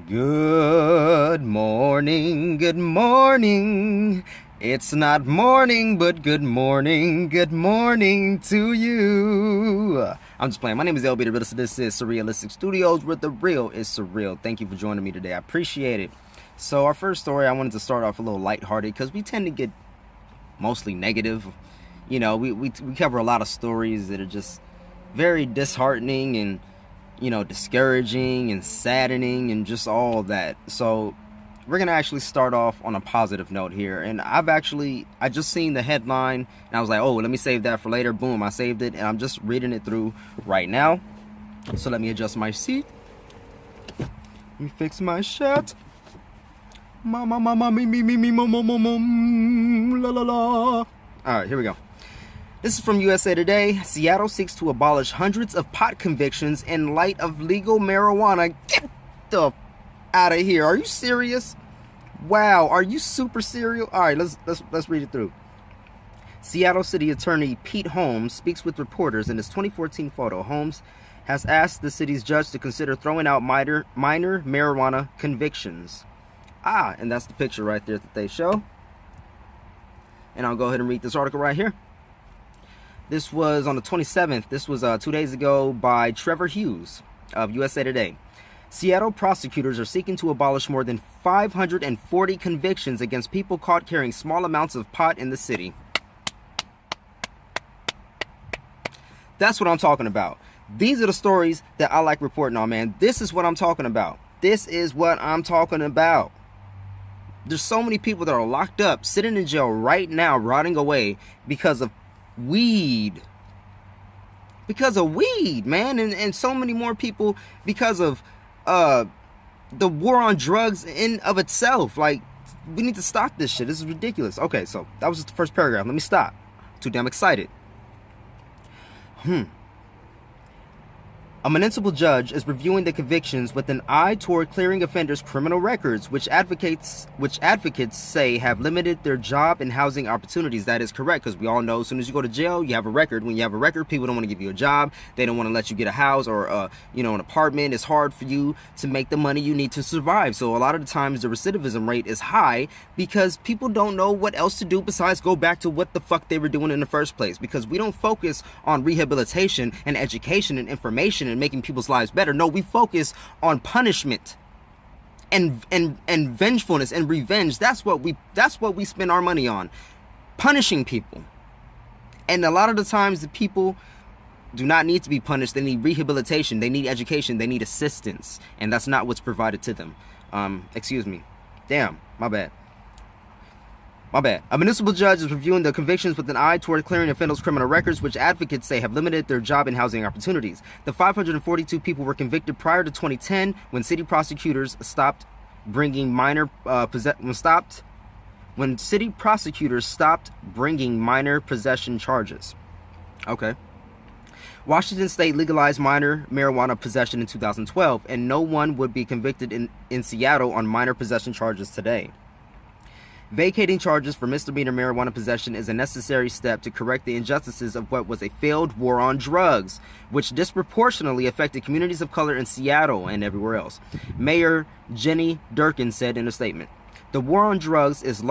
Good morning, good morning. It's not morning, but good morning to you. I'm just playing. My name is LB the Realist. This is Surrealistic Studios, where the real is surreal. Thank you for joining me today. I appreciate it. So our first story, I wanted to start off a little lighthearted because we tend to get mostly negative. You know, we cover a lot of stories that are just very disheartening and discouraging and saddening and just all of that. So we're gonna actually start off on a positive note here. And I just seen the headline and I was like, oh, let me save that for later. Boom, I saved it and I'm just reading it through right now. So let me adjust my seat. Let me fix my shirt. La la la. All right, here we go. This is from USA Today. Seattle seeks to abolish hundreds of pot convictions in light of legal marijuana. Get the out of here. Are you serious? Wow, are you super serial? All right, let's read it through. Seattle City Attorney Pete Holmes speaks with reporters in his 2014 photo. Holmes has asked the city's judge to consider throwing out minor marijuana convictions. And that's the picture right there that they show. And I'll go ahead and read this article right here. This was on the 27th. This was 2 days ago by Trevor Hughes of USA Today. Seattle prosecutors are seeking to abolish more than 540 convictions against people caught carrying small amounts of pot in the city. That's what I'm talking about. These are the stories that I like reporting on, man. This is what I'm talking about. This is what I'm talking about. There's so many people that are locked up, sitting in jail right now, rotting away because of weed, man, and so many more people because of the war on drugs in of itself. Like, we need to stop this shit. This is ridiculous. Okay, so that was just the first paragraph. Let me stop. Too damn excited. A municipal judge is reviewing the convictions with an eye toward clearing offenders' criminal records, which advocates say have limited their job and housing opportunities. That is correct, because we all know as soon as you go to jail, you have a record. When you have a record, people don't want to give you a job. They don't want to let you get a house or an apartment. It's hard for you to make the money you need to survive. So a lot of the times the recidivism rate is high because people don't know what else to do besides go back to what the fuck they were doing in the first place. Because we don't focus on rehabilitation and education and information and making people's lives better. No, we focus on punishment and vengefulness and revenge. That's what we spend our money on, punishing people. And a lot of the times the people do not need to be punished. They need rehabilitation, they need education, they need assistance, and that's not what's provided to them. Excuse me. Damn, my bad. A municipal judge is reviewing the convictions with an eye toward clearing offenders' criminal records, which advocates say have limited their job and housing opportunities. The 542 people were convicted prior to 2010 when city prosecutors stopped bringing minor possession charges. Okay. Washington State legalized minor marijuana possession in 2012, and no one would be convicted in Seattle on minor possession charges today. Vacating charges for misdemeanor marijuana possession is a necessary step to correct the injustices of what was a failed war on drugs, which disproportionately affected communities of color in Seattle and everywhere else. Mayor Jenny Durkin said in a statement, The war on drugs in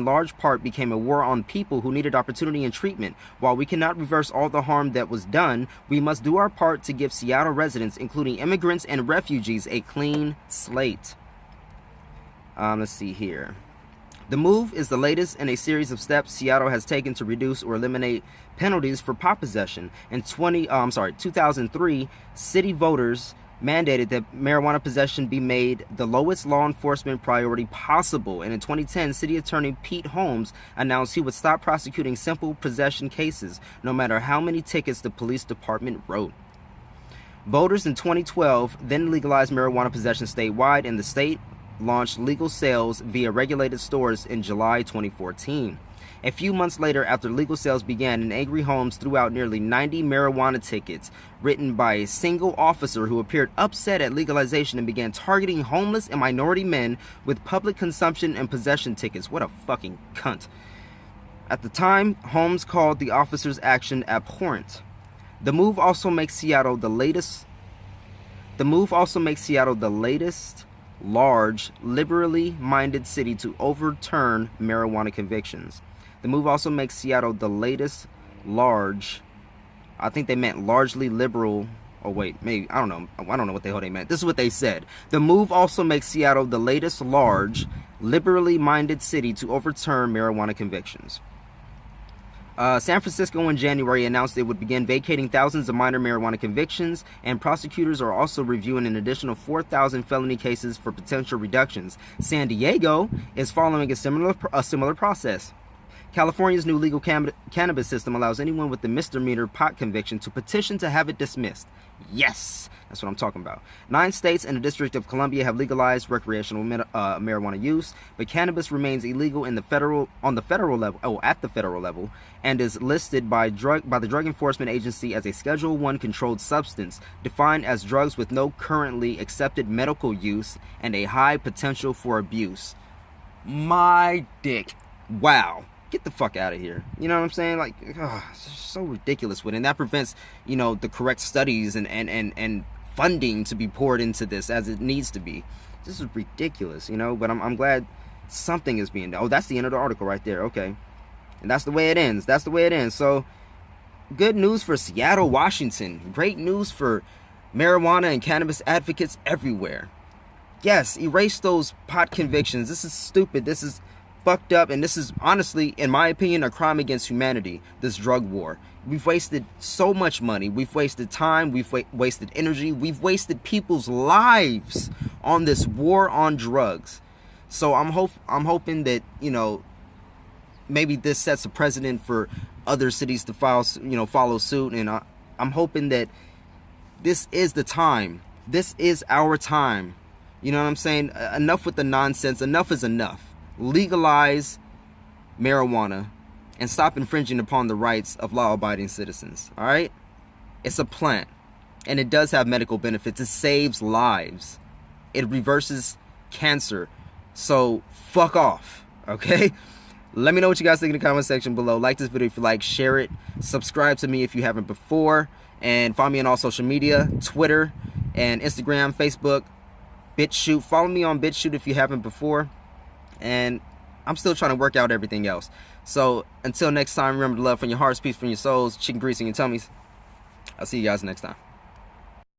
large part became a war on people who needed opportunity and treatment. While we cannot reverse all the harm that was done, we must do our part to give Seattle residents, including immigrants and refugees, a clean slate. Let's see here. The move is the latest in a series of steps Seattle has taken to reduce or eliminate penalties for pot possession. In 2003, city voters mandated that marijuana possession be made the lowest law enforcement priority possible. And in 2010, City Attorney Pete Holmes announced he would stop prosecuting simple possession cases, no matter how many tickets the police department wrote. Voters in 2012 then legalized marijuana possession statewide, and the state launched legal sales via regulated stores in July 2014. A few months later, after legal sales began, an angry Holmes threw out nearly 90 marijuana tickets written by a single officer who appeared upset at legalization and began targeting homeless and minority men with public consumption and possession tickets. What a fucking cunt. At the time, Holmes called the officer's action abhorrent. The move also makes Seattle the latest The move also makes Seattle the latest large, liberally minded city to overturn marijuana convictions. The move also makes Seattle the latest large, I think they meant largely liberal. Oh wait, maybe, I don't know what the hell they meant. This is what they said. The move also makes Seattle the latest large, liberally minded city to overturn marijuana convictions. San Francisco in January announced it would begin vacating thousands of minor marijuana convictions, and prosecutors are also reviewing an additional 4,000 felony cases for potential reductions. San Diego is following a similar process. California's new legal cannabis system allows anyone with a misdemeanor pot conviction to petition to have it dismissed. Yes, that's what I'm talking about. 9 states and the District of Columbia have legalized recreational marijuana use, but cannabis remains illegal at the federal level, and is listed by the Drug Enforcement Agency as a Schedule I controlled substance, defined as drugs with no currently accepted medical use and a high potential for abuse. My dick. Wow. Get the fuck out of here. You know what I'm saying? Like, it's so ridiculous with it. And that prevents, the correct studies and funding to be poured into this as it needs to be. This is ridiculous, but I'm glad something is being done. Oh, that's the end of the article right there. Okay. And that's the way it ends. So, good news for Seattle, Washington. Great news for marijuana and cannabis advocates everywhere. Yes, erase those pot convictions. This is stupid. This is fucked up, and this is honestly, in my opinion, a crime against humanity, this drug war. We've wasted so much money, we've wasted time, we've wasted energy, we've wasted people's lives on this war on drugs. So I'm hoping that, maybe this sets a precedent for other cities to follow suit, and I'm hoping that this is the time. This is our time. You know what I'm saying? Enough with the nonsense. Enough is enough. Legalize marijuana and stop infringing upon the rights of law-abiding citizens. All right? It's a plant, and it does have medical benefits. It saves lives. It reverses cancer. So fuck off. Okay? Let me know what you guys think in the comment section below. Like this video if you like, share it, subscribe to me if you haven't before, and follow me on all social media, Twitter and Instagram, Facebook, BitChute. Follow me on BitChute if you haven't before. And I'm still trying to work out everything else. So until next time, remember to love from your hearts, peace from your souls, chicken grease in your tummies. I'll see you guys next time.